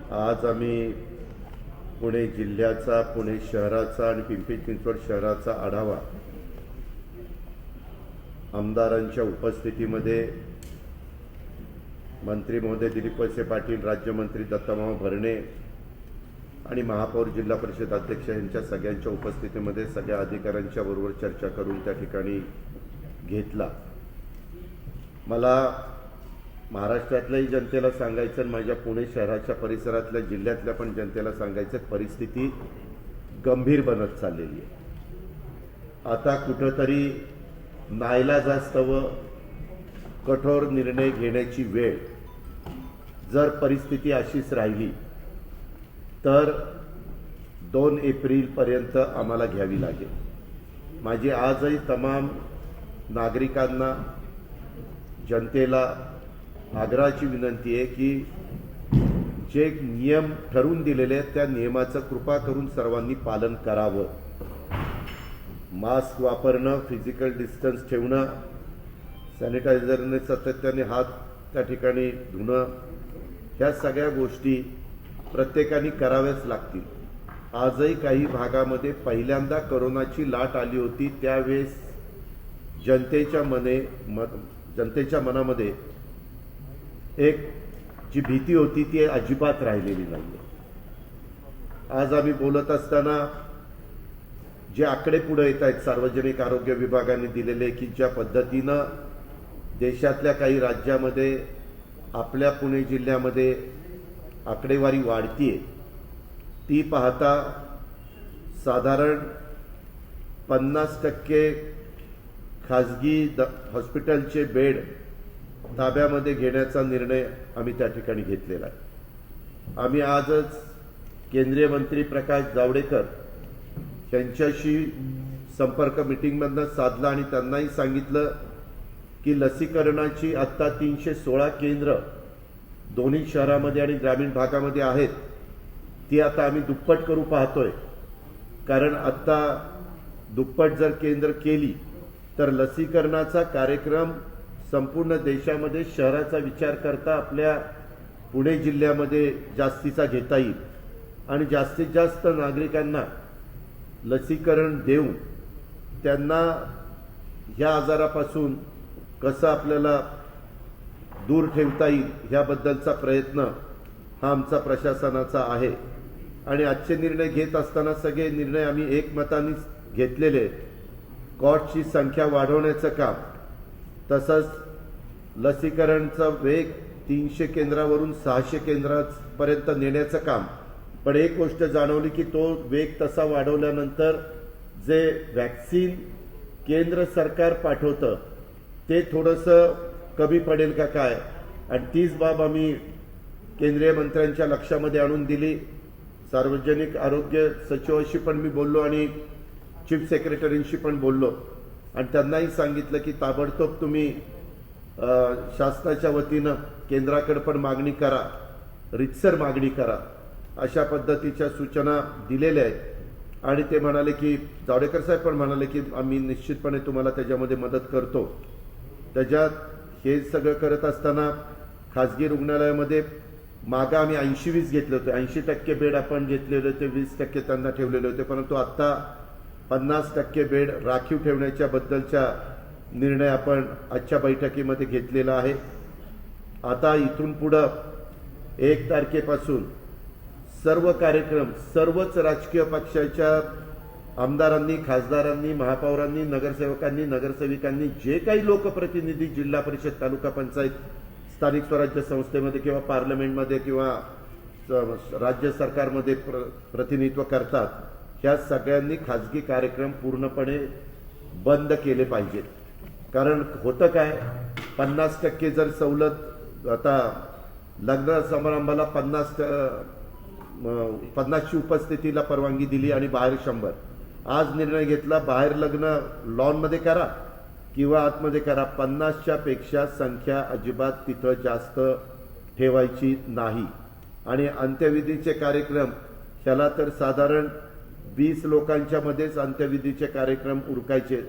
आज आम्ही पुणे जिल्ह्याचा, पुणे शहराचा आणि पिंपरी चिंचवड शहराचा आढावा आमदारांच्या उपस्थितीमध्ये मंत्री महोदय दिलीप वळसे पाटील, राज्यमंत्री दत्तामामा भरणे आणि महापौर, जिल्हा परिषद अध्यक्ष यांच्या सगळ्यांच्या उपस्थितीमध्ये सगळ्या अधिकाऱ्यांच्या बरोबर चर्चा करून त्या ठिकाणी घेतला। मला महाराष्ट्रातल्याही जनतेला सांगायचं आणि माझ्या पुणे शहराच्या परिसरातल्या जिल्ह्यातल्या पण जनतेला सांगायचं, परिस्थिती गंभीर बनत चाललेली आहे। आता कुठंतरी नाईलाजास्तव कठोर निर्णय घेण्याची वेळ जर परिस्थिती अशीच राहिली तर 2 एप्रिलपर्यंत आम्हाला घ्यावी लागेल। माझी आजही तमाम नागरिकांना, जनतेला आग्रहाची विनंती आहे की जे नियम ठरवून दिलेले आहेत त्या नियमाचं कृपा करून सर्वांनी पालन करावं। मास्क वापरणं, फिजिकल डिस्टन्स ठेवणं, सॅनिटायझरने सातत्याने हात त्या ठिकाणी धुणं, ह्या सगळ्या गोष्टी प्रत्येकाने कराव्याच लागतील। आजही काही भागामध्ये पहिल्यांदा कोरोनाची लाट आली होती त्यावेळेस जनतेच्या मनामध्ये एक जी भीती होती ती अजिबात राहिलेली नाही। आज आम्ही बोलत असताना जे आकडे पुढे येत आहेत सार्वजनिक आरोग्य विभागाने दिलेले, की ज्या पद्धतीनं देशातल्या काही राज्यामध्ये, आपल्या पुणे जिल्ह्यामध्ये आकडेवारी वाढतीये, ती पाहता साधारण 50% खाजगी हॉस्पिटलचे बेड ताब्यामध्ये घेण्याचा निर्णय आम्ही त्या ठिकाणी घेतलेला आहे। आम्ही आजच केंद्रीय मंत्री प्रकाश जावडेकर यांच्याशी संपर्क मीटिंगमधनं साधला आणि त्यांनाही सांगितलं की लसीकरणाची आत्ता 316 केंद्र दोन्ही शहरामध्ये आणि ग्रामीण भागामध्ये आहेत, ती आता आम्ही दुप्पट करू पाहतोय। कारण आत्ता दुप्पट जर केंद्र केली तर लसीकरणाचा कार्यक्रम संपूर्ण देशामध्ये शहराचा विचार करता आपल्या पुणे जिल्ह्यामध्ये जास्तीचा घेता येईल आणि जास्तीत जास्त नागरिकांना लसीकरण देऊन त्यांना ह्या आजारापासून कसं आपल्याला दूर ठेवता येईल ह्याबद्दलचा प्रयत्न हा आमचा प्रशासनाचा आहे। आणि आजचे निर्णय घेत असताना सगळे निर्णय आम्ही एकमताने घेतलेले। कॉटची संख्या वाढवण्याचं काम, तसंच लसीकरणचा वेग 300 केंद्रावरून 600 केंद्रापर्यंत नेण्याचं काम। पण एक गोष्ट जाणवली की तो वेग तसा वाढवल्यानंतर जे वॅक्सिन केंद्र सरकार पाठवतं ते थोडंसं कमी पडेल का काय, आणि तीच बाब आम्ही केंद्रीय मंत्र्यांच्या लक्षामध्ये आणून दिली। सार्वजनिक आरोग्य सचिवाशी पण मी बोललो आणि चीफ सेक्रेटरींशी पण बोललो आणि त्यांनाही सांगितलं की ताबडतोब तुम्ही शासनाच्या वतीनं केंद्राकडे पण मागणी करा, रितसर मागणी करा, अशा पद्धतीच्या सूचना दिलेल्या आहेत। आणि ते म्हणाले की जावडेकर साहेब पण म्हणाले की आम्ही निश्चितपणे तुम्हाला त्याच्यामध्ये मदत करतो। त्याच्यात हे सगळं करत असताना खाजगी रुग्णालयामध्ये मागं आम्ही 80-20 घेतले होते, 80% बेड आपण घेतलेले होते, 20% त्यांना ठेवलेले होते, परंतु आत्ता 50% बेड राखीव ठेवण्याच्या बद्दलचा निर्णय आपण आजच्या बैठकीमध्ये घेतलेला आहे। आता इथून पुढं 1 तारखेपासून सर्व कार्यक्रम सर्वच राजकीय पक्षाच्या आमदारांनी, खासदारांनी, महापौरांनी, नगरसेवकांनी, नगरसेविकांनी, जे काही लोकप्रतिनिधी जिल्हा परिषद, तालुका पंचायत, स्थानिक स्वराज्य संस्थेमध्ये किंवा पार्लमेंटमध्ये किंवा राज्य सरकारमध्ये प्रतिनिधित्व करतात, ह्या सगळ्यांनी खाजगी कार्यक्रम पूर्णपणे बंद केले पाहिजेत। कारण होतं काय, 50% जर सवलत, आता लग्न समारंभाला 50ची उपस्थितीला परवानगी दिली आणि बाहेर 100। आज निर्णय घेतला बाहेर लग्न लॉनमध्ये करा किंवा आतमध्ये करा, 50च्या पेक्षा संख्या अजिबात तिथं जास्त ठेवायची नाही। आणि अंत्यविधीचे कार्यक्रम ह्याला तर साधारण 20 लोकांच्या मध्येच अंत्यविधीचे कार्यक्रम उरकायचे।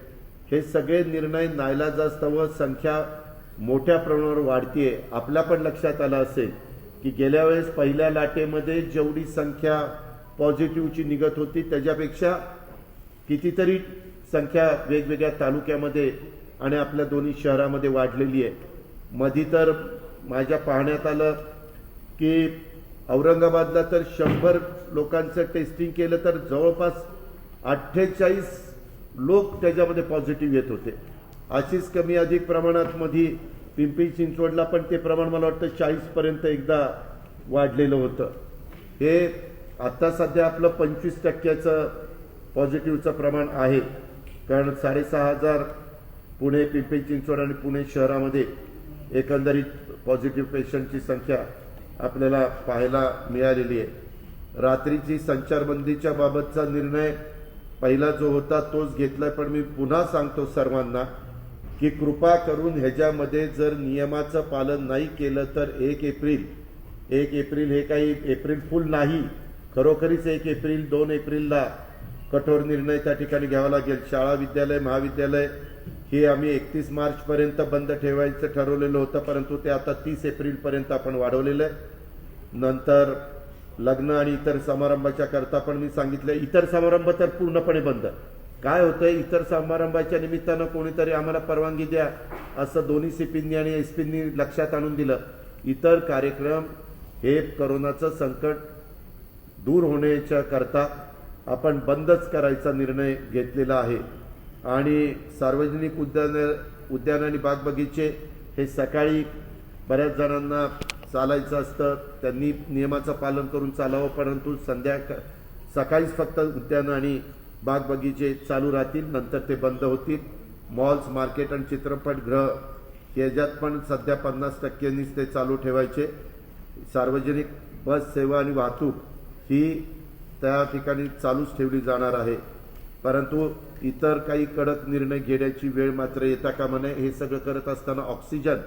हे सगळे निर्णय नाईलाजास्तव संख्या मोठ्या प्रमाणावर वाढतीये। आपल्या पण लक्षात आलं असेल की गेल्या वेळेस पहिल्या लाटेमध्ये जेवढी संख्या पॉझिटिव्हची निघत होती त्याच्यापेक्षा कितीतरी संख्या वेगवेगळ्या तालुक्यामध्ये आणि आपल्या दोन्ही शहरामध्ये वाढलेली आहे. मधी तर माझ्या पाहण्यात आलं की औरंगाबादला तर 100 लोकांचं टेस्टिंग केलं तर जवळपास 48 लोक त्याच्यामध्ये पॉझिटिव्ह येत होते. अशीच कमी अधिक प्रमाणात मधी पिंपरी चिंचवडला पण ते प्रमाण मला वाटतं 40पर्यंत एकदा वाढलेलं होतं. हे आता सध्या आपलं 25% पॉझिटिव्हचं प्रमाण आहे. कारण 6,500 पुणे, पिंपरी चिंचवड आणि पुणे शहरामध्ये एकंदरीत पॉझिटिव्ह पेशंटची संख्या आपल्याला पाहायला मिळालेली आहे. रात्रीची संचारबंदीच्या बाबतचा निर्णय पहिला जो होता तोच घेतलाय, पण मी पुन्हा सांगतो सर्वांना की कृपा करून ह्याच्यामध्ये जर नियमाचं पालन नाही केलं तर 1 एप्रिल हे काही एप्रिल फुल नाही, खरोखरीच 1 एप्रिल 2 एप्रिलला कठोर निर्णय त्या ठिकाणी घ्यावा लागेल. शाळा, विद्यालय, महाविद्यालय हे आम्ही 31 मार्चपर्यंत बंद ठेवायचं ठरवलेलं होतं, परंतु ते आता 30 एप्रिलपर्यंत आपण वाढवलेलं आहे. नंतर लग्न आणि इतर समारंभाच्या करता पण मी सांगितलं इतर समारंभ तर पूर्णपणे बंद. काय होतंय, इतर समारंभाच्या निमित्तानं कोणीतरी आम्हाला परवानगी द्या असं दोन्ही सीपींनी आणि एसपींनी लक्षात आणून दिलं. इतर कार्यक्रम हे कोरोनाचं संकट दूर होण्याच्या करता आपण बंदच करायचा निर्णय घेतलेला आहे. आणि सार्वजनिक उद्यान आणि बाग बगीचे हे सकाळी बऱ्याच जणांना चालायचं असतं, त्यांनी नियमाचं पालन करून चालावं, परंतु सकाळीच फक्त उद्यान आणि बाग बगीचे चालू राहतील, नंतर ते बंद होतील. मॉल्स, मार्केट आणि चित्रपटगृह याच्यात पण सध्या 50%नीच ते चालू ठेवायचे. सार्वजनिक बस सेवा आणि वाहतूक ही त्या ठिकाणी चालूच ठेवली जाणार आहे. परंतु इतर काही कडक निर्णय घेण्याची वेळ मात्र येता कामा नये. हे सगळं करत असताना ऑक्सिजन,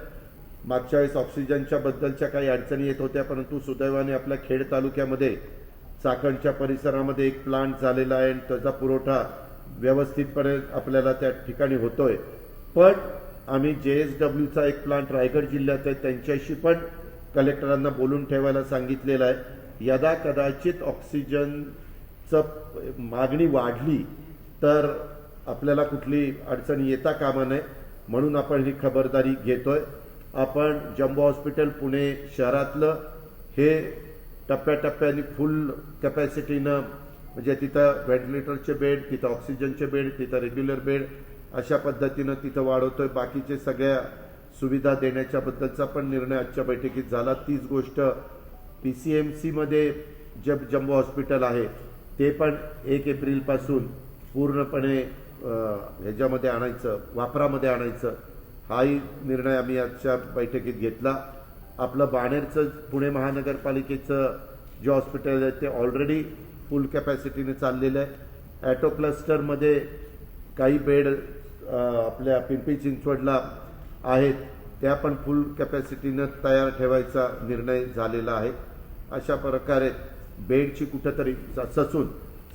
मागच्या वेळेस ऑक्सिजनच्या बद्दलच्या काही अडचणी येत होत्या, परंतु सुदैवाने आपल्या खेड तालुक्यामध्ये चाकणच्या परिसरामध्ये एक प्लांट झालेला आहे आणि त्याचा पुरवठा व्यवस्थितपणे आपल्याला त्या ठिकाणी होतोय. पण आम्ही JSWचा एक प्लांट रायगड जिल्ह्यात आहे, त्यांच्याशी पण कलेक्टरांना बोलून ठेवायला सांगितलेलं आहे. यदा कदाचित ऑक्सिजनचं मागणी वाढली तर आपल्याला कुठली अडचणी येता कामा नये, म्हणून आपण ही खबरदारी घेतोय. आपण जम्बो हॉस्पिटल पुणे शहरातलं हे टप्प्याटप्प्याने फुल कॅपॅसिटीनं, म्हणजे तिथं व्हेंटिलेटरचे बेड, तिथं ऑक्सिजनचे बेड, तिथं रेग्युलर बेड अशा पद्धतीनं तिथं वाढवतोय. बाकीचे सगळ्या सुविधा देण्याच्या बद्दलचा पण निर्णय आजच्या बैठकीत झाला. तीच गोष्ट PCMCमध्ये जे जम्बो हॉस्पिटल आहे ते पण 1 एप्रिलपासून पूर्णपणे ह्याच्यामध्ये आणायचं, वापरामध्ये आणायचं, हाही निर्णय आम्ही आजच्या बैठकीत घेतला. आपलं बाणेरचं पुणे महानगरपालिकेचं जे हॉस्पिटल आहे ते ऑलरेडी फुल कॅपॅसिटीने चाललेलं आहे. ॲटो क्लस्टरमध्ये काही बेड आपल्या पिंपरी चिंचवडला आहेत, त्या पण फुल कॅपॅसिटीनं तयार ठेवायचा निर्णय झालेला आहे. अशा प्रकारे बेडची कुठंतरी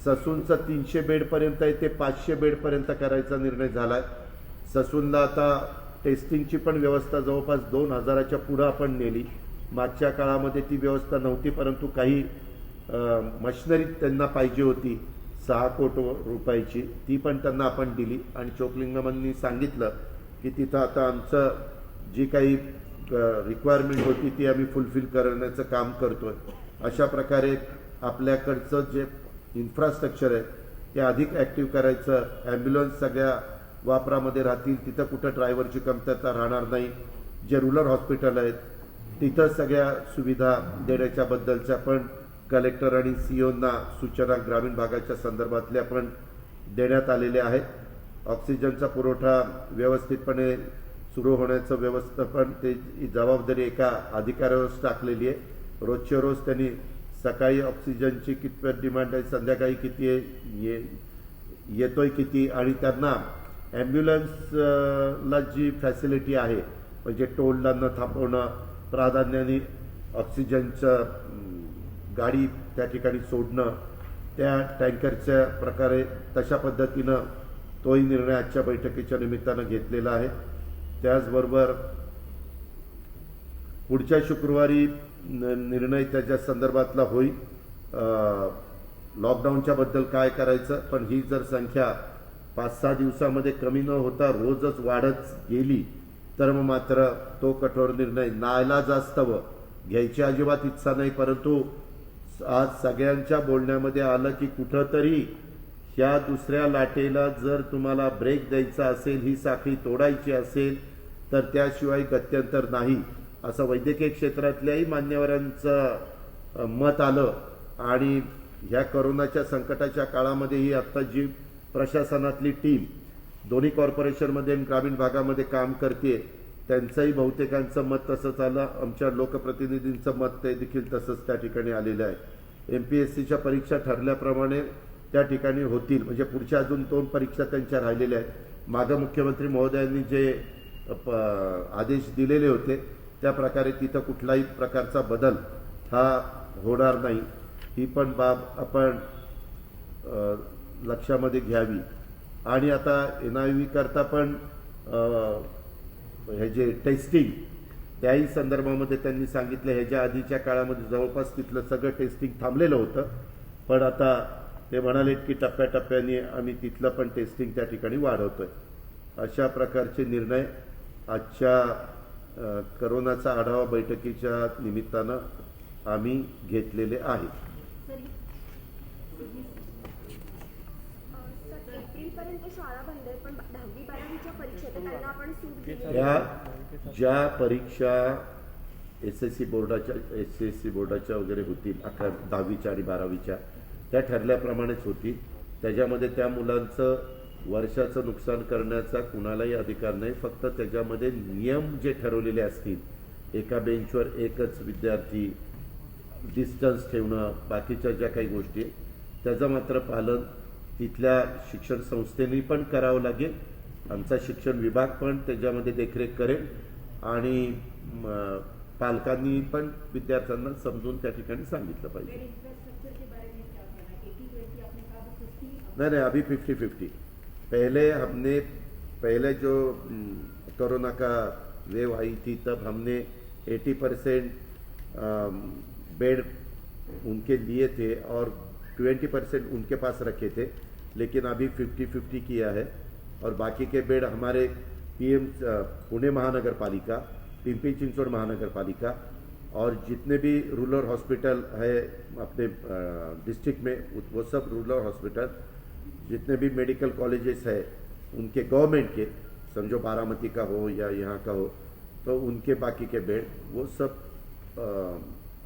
ससूनचं 300 बेडपर्यंत आहे ते 500 बेडपर्यंत करायचा निर्णय झाला आहे. ससूनला आता टेस्टिंगची पण व्यवस्था जवळपास 2000च्या पुढं आपण नेली. मागच्या काळामध्ये ती व्यवस्था नव्हती, परंतु काही मशिनरी त्यांना पाहिजे होती 6 कोटी रुपयाची, ती पण त्यांना आपण दिली. आणि चोकलिंगमांनी सांगितलं की तिथं आता आमचं जी काही रिक्वायरमेंट होती ती आम्ही फुलफिल करण्याचं काम करतोय. अशा प्रकारे आपल्याकडचं जे इन्फ्रास्ट्रक्चर आहे ते अधिक ॲक्टिव्ह करायचं. ॲम्ब्युलन्स सगळ्या वापरामध्ये राहतील, तिथं कुठं ड्रायव्हरची कमतरता राहणार नाही. जे रुरल हॉस्पिटल आहेत तिथं सगळ्या सुविधा देण्याच्या बद्दलच्या पण कलेक्टर आणि CEOंना सूचना ग्रामीण भागाच्या संदर्भातल्या पण देण्यात आलेल्या आहेत. ऑक्सिजनचा पुरवठा व्यवस्थितपणे सुरू होण्याचं व्यवस्थापन ते जबाबदारी एका अधिकाऱ्यावरच टाकलेली आहे. रोजच्या रोज त्यांनी सकाळी ऑक्सिजनची कितपत डिमांड आहे, संध्याकाळी किती आहे, येतोय किती, आणि त्यांना ॲम्ब्युलन्सला जी फॅसिलिटी आहे म्हणजे टोलला न थांबवणं, प्राधान्याने ऑक्सिजनचं गाडी त्या ठिकाणी सोडणं, त्या टँकरच्या प्रकारे तशा पद्धतीनं तोही निर्णय आजच्या बैठकीच्या निमित्तानं घेतलेला आहे. त्याचबरोबर पुढच्या शुक्रवारी निर्णय त्याच्या संदर्भातला होईल. लॉकडाऊनच्या बद्दल काय करायचं, पण ही जर संख्या 5-6 दिवसामध्ये कमी न होता रोजच वाढत गेली तर मग मात्र तो कठोर निर्णय नाईलाजास्तव घ्यायची अजिबात इच्छा नाही. परंतु आज सगळ्यांच्या बोलण्यामध्ये आलं की कुठंतरी ह्या दुसऱ्या लाटेला जर तुम्हाला ब्रेक द्यायचा असेल, ही साखळी तोडायची असेल तर त्याशिवाय गत्यंतर नाही असं वैद्यकीय क्षेत्रातल्याही मान्यवरांचं मत आलं. आणि ह्या कोरोनाच्या संकटाच्या काळामध्ये ही आत्ता जी प्रशासनातली टीम दोन्ही कॉर्पोरेशनमध्ये आणि ग्रामीण भागामध्ये काम करते त्यांचंही बहुतेकांचं मत तसंच आलं. आमच्या लोकप्रतिनिधींचं मत ते देखील तसंच त्या ठिकाणी आलेलं आहे. MPSCच्या परीक्षा ठरल्याप्रमाणे त्या ठिकाणी होतील, म्हणजे पुढच्या अजून 2 परीक्षा त्यांच्या राहिलेल्या आहेत. मागं मुख्यमंत्री महोदयांनी जे आदेश दिलेले होते त्या प्रकारे तिथं कुठलाही प्रकारचा बदल हा होणार नाही. ही पण बाब आपण लक्षामध्ये घ्यावी. आणि आता NIV करता पण हे जे टेस्टिंग त्याही संदर्भामध्ये त्यांनी सांगितलं ह्याच्या आधीच्या काळामध्ये जवळपास तिथलं सगळं टेस्टिंग थांबलेलं होतं, पण आता ते म्हणालेत की टप्प्याटप्प्याने आम्ही तिथलं पण टेस्टिंग त्या ठिकाणी वाढवतोय. अशा प्रकारचे निर्णय आजच्या करोनाचा आढावा बैठकीच्या निमित्तानं आम्ही घेतलेले आहेत. एप्रिलपर्यंत शाळा बंद आहे, पण 10वी-12वीच्या परीक्षा त्यांना आपण सूट दिली. या ज्या परीक्षा SSC बोर्डाच्या वगैरे होतील 10वीच्या आणि 12वीच्या त्या ठरल्याप्रमाणेच होतील. त्याच्यामध्ये त्या मुलांचं वर्षाचं नुकसान करण्याचा कुणालाही अधिकार नाही. फक्त त्याच्यामध्ये नियम जे ठरवलेले असतील, एका बेंचवर एकच विद्यार्थी, डिस्टन्स ठेवणं, बाकीच्या ज्या काही गोष्टी त्याचं मात्र पालन तिथल्या शिक्षण संस्थेने पण करावं लागेल. आमचा शिक्षण विभाग पण त्याच्यामध्ये देखरेख करेल आणि पालकांनी पण विद्यार्थ्यांना समजून त्या ठिकाणी सांगितलं पाहिजे. नहीं, अभी 50-50. पहले जो कोरोना का वेव आई थी तब हमने 80% बेड उनके लिए थे और 20% उनके पास रखे थे, लेकिन अभी 50-50 किया है. और बाकी के बेड हमारे पुणे महानगर पालिका, पिंपरी चिंचवड़ महानगर पालिका और जितने भी रूरल हॉस्पिटल है अपने डिस्ट्रिक्ट में, वो सब रूरल हॉस्पिटल, जितने भी मेडिकल कॉलेजेस है उनके गवर्नमेंट के, समझो बारामती का हो या यहाँ का हो, तो उनके बाकी के बेड वो सब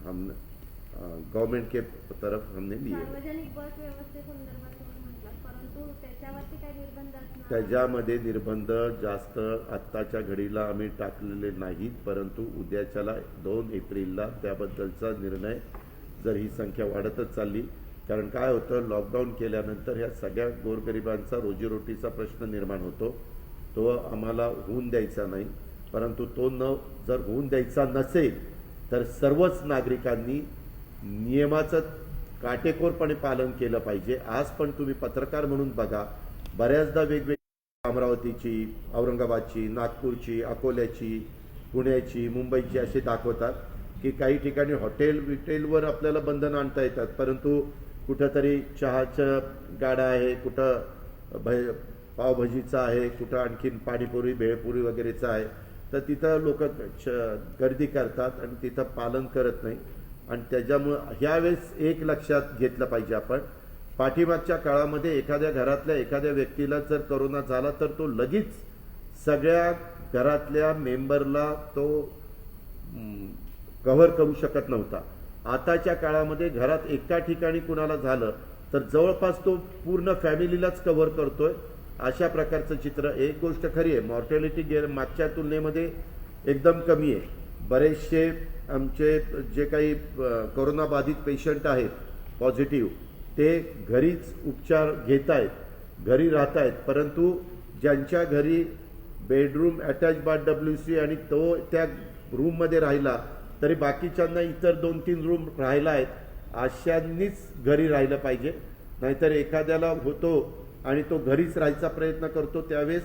हम गवर्नमेंट के तरफ हमने लिए. सार्वजनिक बस व्यवस्थेसंदर्भात तुम्ही म्हटलात, परंतु त्याच्यावरती काही निर्बंध असणार? त्याच्यामध्ये निर्बंध जास्त आत्ताच्या घडीला आम्ही टाकलेले नाहीत, परंतु उद्याच्याला 2 एप्रिलला त्याबद्दलचा निर्णय, जर ही संख्या वाढतच चालली, कारण काय होतं लॉकडाऊन केल्यानंतर ह्या सगळ्या गोरगरिबांचा रोजीरोटीचा प्रश्न निर्माण होतो, तो आम्हाला होऊन द्यायचा नाही. परंतु तो जर होऊन द्यायचा नसेल तर सर्वच नागरिकांनी नियमाचं काटेकोरपणे पालन केलं पाहिजे. आज पण तुम्ही पत्रकार म्हणून बघा, बऱ्याचदा वेगवेगळी अमरावतीची, औरंगाबादची, नागपूरची, अकोल्याची, पुण्याची, मुंबईची असे दाखवतात की काही ठिकाणी हॉटेलवर आपल्याला बंधन आणता येतात, परंतु कुठंतरी चहाचं गाडा आहे, कुठं पावभाजीचा आहे, कुठं आणखीन पाणीपुरी भेळपुरी वगैरेचं आहे, तर तिथं लोक गर्दी करतात आणि तिथं पालन करत नाही. आणि त्याच्यामुळं ह्यावेळेस एक लक्षात घेतलं पाहिजे आपण, पाठीमागच्या काळामध्ये एखाद्या घरातल्या एखाद्या व्यक्तीला जर कोरोना झाला तर तो लगेच सगळ्या घरातल्या मेंबरला तो कव्हर करू शकत नव्हता. आताच्या काळामध्ये घरात एका ठिकाणी कुणाला झालं तर जवळपास तो पूर्ण फॅमिलीलाच कव्हर करतोय. अशा प्रकारचं चित्र. एक गोष्ट खरी आहे, मॉर्टॅलिटी मागच्या तुलनेमध्ये एकदम कमी आहे. बरेचसे आमचे जे काही कोरोना बाधित पेशंट आहेत पॉझिटिव्ह, ते घरीच उपचार घेत आहेत, घरी राहत आहेत, परंतु ज्यांच्या घरी बेडरूम अटॅच बाथ WC आणि तो त्या रूममध्ये राहिला तरी बाकीच्यांना इतर 2-3 रूम राहिला आहेत, अशांनीच घरी राहिलं पाहिजे. नाहीतर एखाद्याला होतो आणि तो घरीच राहायचा प्रयत्न करतो, त्यावेळेस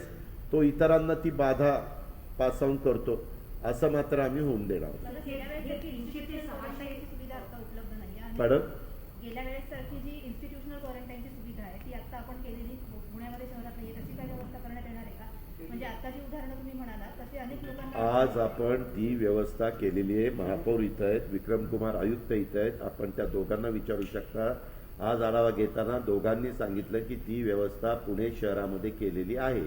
तो इतरांना ती बाधा पास ऑन करतो. असं मात्र आम्ही होऊन देणार आहोत. आता गेल्या वेळेस 300 ते 600 याची सुविधा आता उपलब्ध नाही आहे. मॅडम, गेल्या वेळेस सारखी जी इन्स्टिट्यूशनल क्वारंटाईनची सुविधा आहे ती आता आपण केलेली पुण्यामध्ये शहरात नाहीये, तशी काय व्यवस्था करण्यात येणार आहे का? म्हणजे आता जी उदाहरणं तुम्ही म्हणाला तसे अनेक लोकांना आज आपण ती व्यवस्था केलेली आहे. महापौर इथं आहेत, विक्रमकुमार आयुक्त इथं आहेत, आपण त्या दोघांना विचारू शकता. आज आढावा घेताना दोघांनी सांगितलं की ती व्यवस्था पुणे शहरामध्ये केलेली आहे.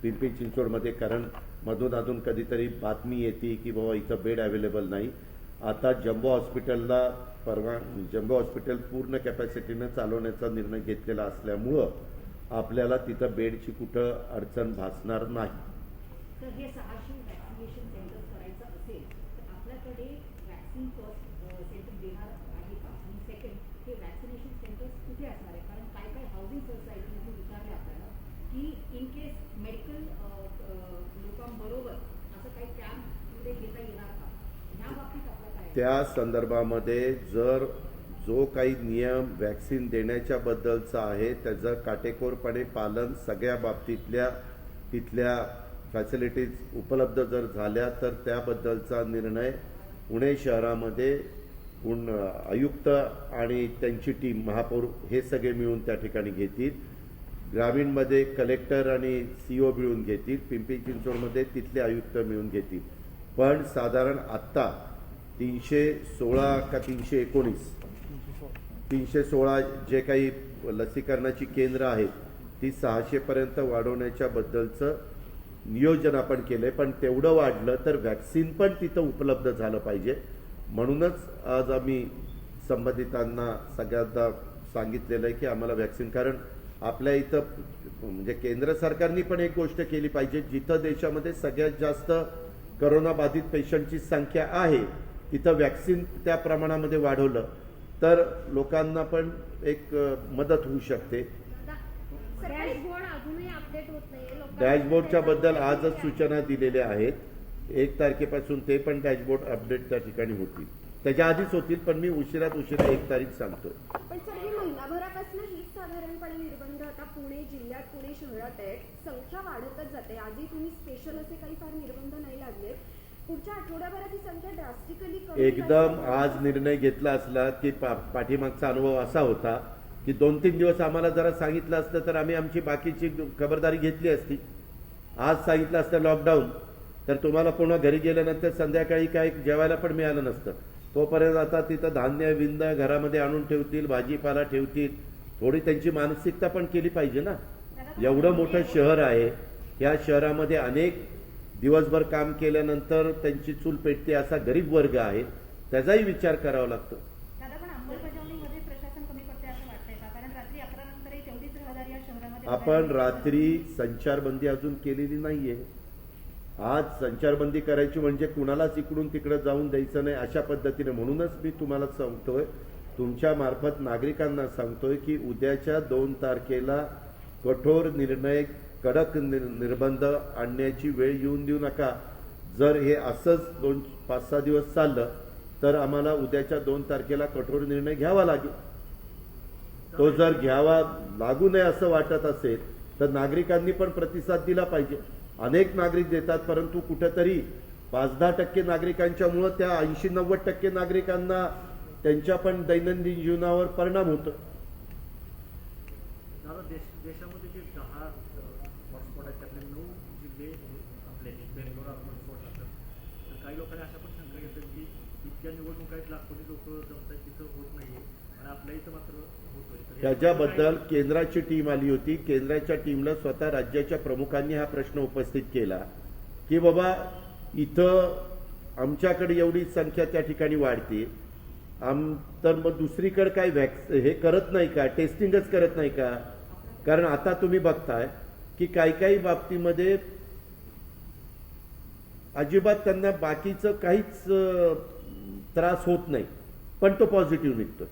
पिंपरी चिंचवडमध्ये कारण मधून कधीतरी बातमी येते की बाबा इथं बेड अवेलेबल नाही. आता जम्बो हॉस्पिटलला जम्बो हॉस्पिटल पूर्ण कॅपॅसिटीनं चालवण्याचा निर्णय घेतलेला असल्यामुळं आपल्याला तिथं बेडची कुठं अडचण भासणार नाही. तर हे 600 वॅक्सिनेशन सेंटर्स करायचं असेल तर आपल्याकडे वॅक्सिन फर्स्ट सेंटर देणार आहे का? आणि सेकंड, हे वॅक्सिनेशन सेंटर्स कुठे असणार आहे? कारण काय हाऊसिंग सोसायटीमध्ये विचारले आपल्याला की इन केस मेडिकल लोकांबरोबर असं काही कॅम्पमध्ये घेता येणार का? ह्या बाबतीत आपलं काय? त्या संदर्भामध्ये जर जो काही नियम वॅक्सिन देण्याच्या बद्दलचा आहे त्याचं काटेकोरपणे पालन सगळ्या बाबतीतल्या तिथल्या फॅसिलिटीज उपलब्ध जर झाल्या तर त्याबद्दलचा निर्णय पुणे शहरामध्ये आयुक्त आणि त्यांची टीम महापौर हे सगळे मिळून त्या ठिकाणी घेतील. ग्रामीणमध्ये कलेक्टर आणि CEO मिळून घेतील. पिंपरी चिंचवडमध्ये तिथले आयुक्त मिळून घेतील. पण साधारण आत्ता 316 का 316 जे काही लसीकरणाची केंद्र आहेत ती 600 पर्यंत वाढवण्याच्या बद्दलचं नियोजन आपण केलंय. पण तेवढं वाढलं तर वॅक्सिन पण तिथं उपलब्ध झालं पाहिजे. म्हणूनच आज आम्ही संबंधितांना सगळ्यांना सांगितलेलं आहे की आम्हाला वॅक्सिन, कारण आपल्या इथं म्हणजे केंद्र सरकारने पण एक गोष्ट केली पाहिजे, जिथं देशामध्ये सगळ्यात जास्त करोना बाधित पेशंटची संख्या आहे तिथं वॅक्सिन त्या प्रमाणामध्ये वाढवलं तर लोकांना पण एक मदत होऊ शकते. डॅशबोर्ड अजूनही अपडेट होत नाहीये. डॅशबोर्डच्या बद्दल आजच सूचना दिलेल्या आहेत. 1 तारखेपासून ते पण डॅशबोर्ड अपडेट त्या ठिकाणी होतील. त्याच्या आधीच होतील पण मी उशिरा 1 तारीख सांगतोय. पण सर हे महिनाभरापासून हीच साधारणपणे निर्बंध आता पुणे जिल्ह्यात पुणे शहरात आहेत. संख्या वाढतच जाते. आधी तुम्ही स्पेशल असे काही फार निर्बंध नाही लादले. पुढच्या आठवड्याभरात ही संख्या ड्रास्टिकली कमी एकदम आज निर्णय घेतला असला की पाठीमागचा अनुभव असा होता की 2-3 दिवस आम्हाला जरा सांगितलं असतं तर आम्ही आमची बाकीची खबरदारी घेतली असती. आज सांगितलं असतं लॉकडाऊन तर तुम्हाला पुन्हा घरी गेल्यानंतर संध्याकाळी काय जेवायला पण मिळालं नसतं. तोपर्यंत आता तिथं धान्य विंद घरामध्ये आणून ठेवतील, भाजीपाला ठेवतील. थोडी त्यांची मानसिकता पण केली पाहिजे ना. एवढं मोठं शहर आहे, या शहरामध्ये अनेक दिवसभर काम केल्यानंतर त्यांची चूल पेटते असा गरीब वर्ग आहे, त्याचाही विचार करावा लागतो. दादा, पण अंमलबजावणीमध्ये प्रशासन कमी पडते असं वाटतंय का? कारण रात्री 11 नंतरही तेवढीच रहदारी या शहरामध्ये आपण रात्री संचारबंदी अजून केलेली नाहीये. आज संचारबंदी करायची म्हणजे कुणालाच इकडून तिकडे जाऊन द्यायचं नाही अशा पद्धतीने. म्हणूनच मी तुम्हाला सांगतोय, तुमच्या मार्फत नागरिकांना सांगतोय की उद्याच्या 2 तारखेला कठोर निर्णय, कडक निर्बंध आणण्याची वेळ येऊन देऊ नका. जर हे असंच 5-6 दिवस चाललं तर आम्हाला उद्याच्या 2 तारखेला कठोर निर्णय घ्यावा लागेल. तो जर घ्यावा लागू नये असं वाटत असेल तर नागरिकांनी पण प्रतिसाद दिला पाहिजे. अनेक नागरिक देतात परंतु कुठेतरी 5-10% नागरिकांच्यामुळं त्या 80-90% नागरिकांना त्यांच्या पण दैनंदिन जीवनावर परिणाम होतो. देशामध्ये जे 10 हॉटस्पॉट आहेत त्यातले 9 जिल्हे आपले बेंगलोर आपण सोडला तर काही लोकांनी अशा पण शंका घेतात की इतक्या निवडणुका आहेत, लाखोनी लोक जमतात तिथं होत नाहीये आणि आपल्या इथं मात्र होतोय. त्याच्याबद्दल केंद्राची टीम आली होती. केंद्राच्या टीमला स्वतः राज्याच्या प्रमुखांनी हा प्रश्न उपस्थित केला की बाबा इथं आमच्याकडे एवढी संख्या त्या ठिकाणी वाढते तर मग दुसरीकडे काय हे करत नाही का, टेस्टिंगच करत नाही का? कारण आता तुम्ही बघताय की काही बाबतीमध्ये अजिबात त्यांना बाकीचं काहीच त्रास होत नाही पण तो पॉझिटिव्ह निघतो.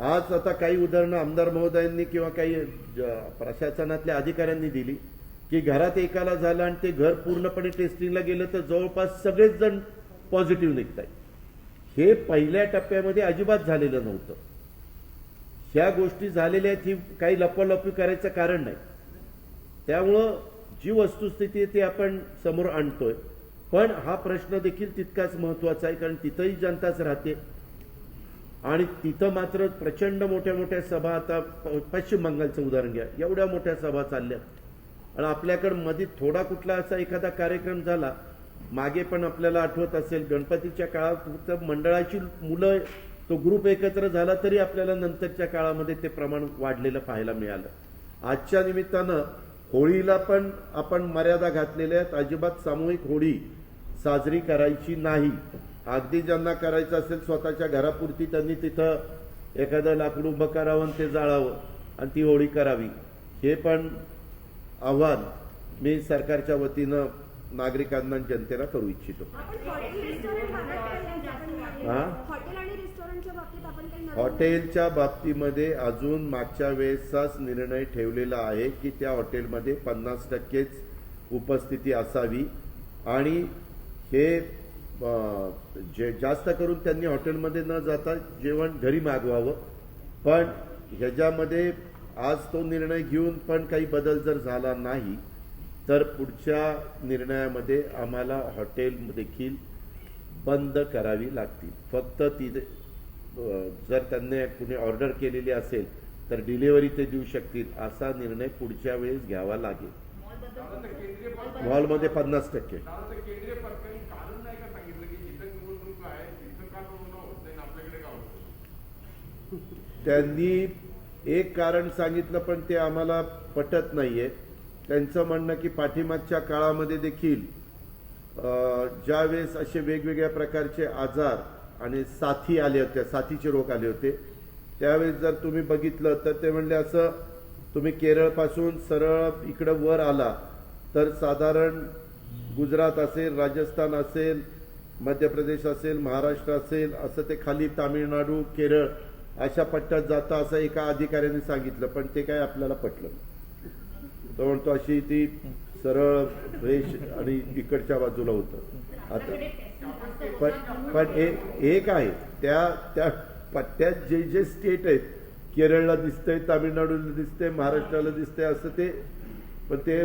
आज आता काही उदाहरणं आमदार महोदयांनी किंवा काही प्रशासनातल्या अधिकाऱ्यांनी दिली की घरात एकाला झालं आणि ते घर पूर्णपणे टेस्टिंगला गेलं तर जवळपास सगळेच जण पॉझिटिव्ह निघत आहेत. हे पहिल्या टप्प्यामध्ये अजिबात झालेलं नव्हतं. ह्या गोष्टी झालेल्या आहेत, ही काही लपवालपवी करायचं कारण नाही. त्यामुळं जी वस्तुस्थिती आहे ती आपण समोर आणतोय. पण हा प्रश्न देखील तितकाच महत्त्वाचा आहे, कारण तिथंही जनताच राहते आणि तिथं मात्र प्रचंड मोठ्या मोठ्या सभा, आता पश्चिम बंगालचं उदाहरण घ्या, एवढ्या मोठ्या सभा चालल्या आणि आपल्याकडं मध्ये थोडा कुठला असा एखादा कार्यक्रम झाला, मागे पण आपल्याला आठवत असेल गणपतीच्या काळात फक्त मंडळाची मुलं तो ग्रुप एकत्र झाला तरी आपल्याला नंतरच्या काळामध्ये ते प्रमाण वाढलेलं पाहायला मिळालं. आजच्या निमित्तानं होळीला पण आपण मर्यादा घातलेल्या आहेत. अजिबात सामूहिक होळी साजरी करायची नाही. अगदी ज्यांना करायचं असेल स्वतःच्या घरापुरती त्यांनी तिथं एखादं लाकूड उभं करावं आणि ते जाळावं आणि ती होळी करावी. हे पण आव्हान मी सरकारच्या वतीनं नागरिकांना जनतेला करू इच्छितो. आपण हॉटेल रेस्टॉरंट हा? हॉटेल आणि रेस्टॉरंटच्या बाबतीत आपण काही नवीन- हॉटेलच्या बाबतीमध्ये अजून मागच्या वेळेसचाच निर्णय ठेवलेला आहे की त्या हॉटेलमध्ये 50%च उपस्थिती असावी आणि हे जे जास्त करून त्यांनी हॉटेलमध्ये न जाता जेवण घरी मागवावं. पण ह्याच्यामध्ये आज तो निर्णय घेऊन पण काही बदल जर झाला नाही तर पुढच्या निर्णयामध्ये आम्हाला हॉटेल देखील बंद करावी लागतील. फक्त ती जर त्यांनी कुणी ऑर्डर केलेली असेल तर डिलिव्हरी ते देऊ शकतील, असा निर्णय पुढच्या वेळेस घ्यावा लागेल. मॉलमध्ये 50%. केंद्रीय सरकारने कारण नाही का सांगितलं की जिथं निवडणूक आहे तिथं का नोंदणी होत नाही आपल्याकडे का होत? त्यांनी एक कारण सांगितलं पण ते आम्हाला पटत नाहीये. त्यांचं म्हणणं की पाठीमागच्या काळामध्ये देखील ज्यावेळेस असे वेगवेगळ्या प्रकारचे आजार आणि साथी आले होते, साथीचे रोग आले होते, त्यावेळेस जर तुम्ही बघितलं तर ते म्हणले असं तुम्ही केरळपासून सरळ इकडं वर आला तर साधारण गुजरात असेल, राजस्थान असेल, मध्य प्रदेश असेल, महाराष्ट्र असेल, असं ते खाली तामिळनाडू, केरळ अशा पट्ट्यात जातं असं एका अधिकाऱ्याने सांगितलं. पण ते काय आपल्याला पटलं. तो म्हणतो अशी ती सरळ रेष आणि इकडच्या बाजूला होतं. आता पण एक आहे त्या पट्ट्यात जे जे स्टेट आहेत, केरळला दिसतंय, तामिळनाडूला दिसतंय, महाराष्ट्राला दिसतंय, असं ते पण ते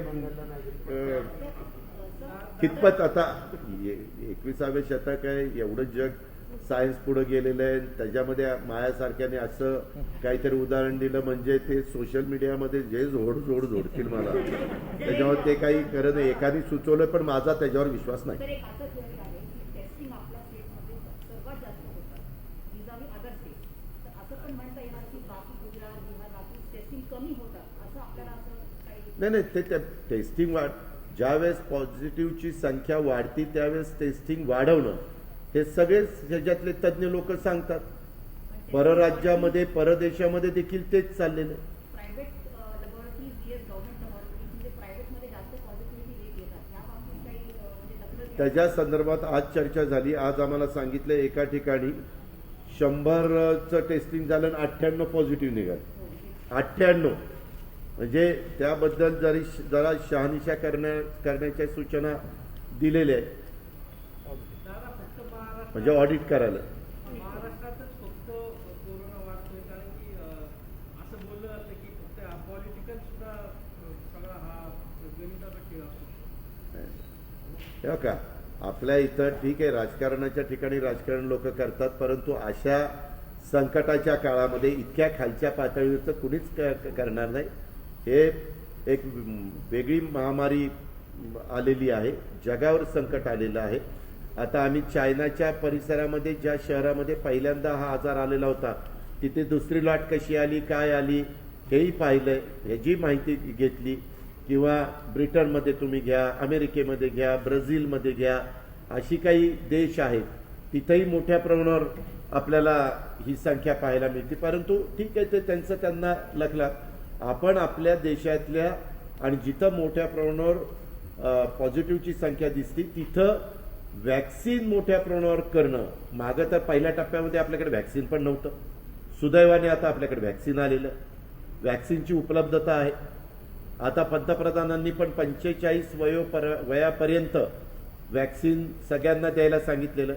कितपत आता 21व्या शतक आहे, एवढं जग सायन्स पुढे गेलेलं आहे. त्याच्यामध्ये मायासारख्याने असं काहीतरी उदाहरण दिलं म्हणजे ते सोशल मीडियामध्ये जे जोडतील मला, त्याच्यावर ते काही खरं नाही. एकाने सुचवलं पण माझा त्याच्यावर विश्वास नाही. तर एक असं थिअरी आहे की टेस्टिंग आपल्या स्टेटमध्ये सर्वात जास्त होतं विजावी अदर स्टेट. तर असं पण म्हणता येणार की बाकी गुजरात, बिहार, बाकी टेस्टिंग कमी होतात असं आपल्याला असं काही? नाही ते टेस्टिंग ज्यावेळेस पॉझिटिव्हची संख्या वाढती त्यावेळेस टेस्टिंग वाढवणं हे सगळेच ह्याच्यातले तज्ज्ञ लोक सांगतात. परराज्यामध्ये परदेशामध्ये देखील तेच चाललेलं आहे. Private laboratories VS government laboratories म्हणजे प्रायव्हेटमध्ये जास्त पॉझिटिव्हिटी रेट येतात. ह्या बाबतीत काही म्हणजे तक्रार घ्या- त्याच्या संदर्भात आज चर्चा झाली. आज आम्हाला सांगितलं एका ठिकाणी 100चं टेस्टिंग झालं आणि 98 पॉझिटिव्ह निघाले. 98 म्हणजे त्याबद्दल जरा शहानिशा करण्याच्या सूचना दिलेल्या आहेत, दादा फक्त महाराष्ट्र म्हणजे ऑडिट करायला. महाराष्ट्रातच फक्त कोरोना वाढतोय कारण की असं बोललं जातं की फक्त पॉलिटिकल सुद्धा सगळा हा गणिताचा खेळ असतो. हे का आपल्या इथं ठीक आहे, राजकारणाच्या ठिकाणी राजकारण लोक करतात, परंतु अशा संकटाच्या काळामध्ये इतक्या खालच्या पातळीवरचं कुणीच करणार नाही. हे एक वेगळी महामारी आलेली आहे, जगावर संकट आलेलं आहे. आता आम्ही चायनाच्या परिसरामध्ये ज्या शहरामध्ये पहिल्यांदा हा आजार आलेला होता तिथे दुसरी लाट कशी आली, काय आली हेही पाहिलंय, ह्याची माहिती घेतली. किंवा ब्रिटनमध्ये तुम्ही घ्या, अमेरिकेमध्ये घ्या, ब्राझीलमध्ये घ्या, अशी काही देश आहेत तिथेही मोठ्या प्रमाणावर आपल्याला ही संख्या पाहायला मिळते. परंतु ठीक आहे, ते त्यांचं त्यांना लखला. आपण आपल्या देशातल्या आणि जिथं मोठ्या प्रमाणावर पॉझिटिव्हची संख्या दिसते तिथं वॅक्सिन मोठ्या प्रमाणावर करणं. मागं तर पहिल्या टप्प्यामध्ये आपल्याकडे वॅक्सिन पण नव्हतं. सुदैवाने आता आपल्याकडे वॅक्सिन आलेलं, वॅक्सिनची उपलब्धता आहे. आता पंतप्रधानांनी पण 45 वयापर्यंत वॅक्सिन सगळ्यांना द्यायला सांगितलेलं.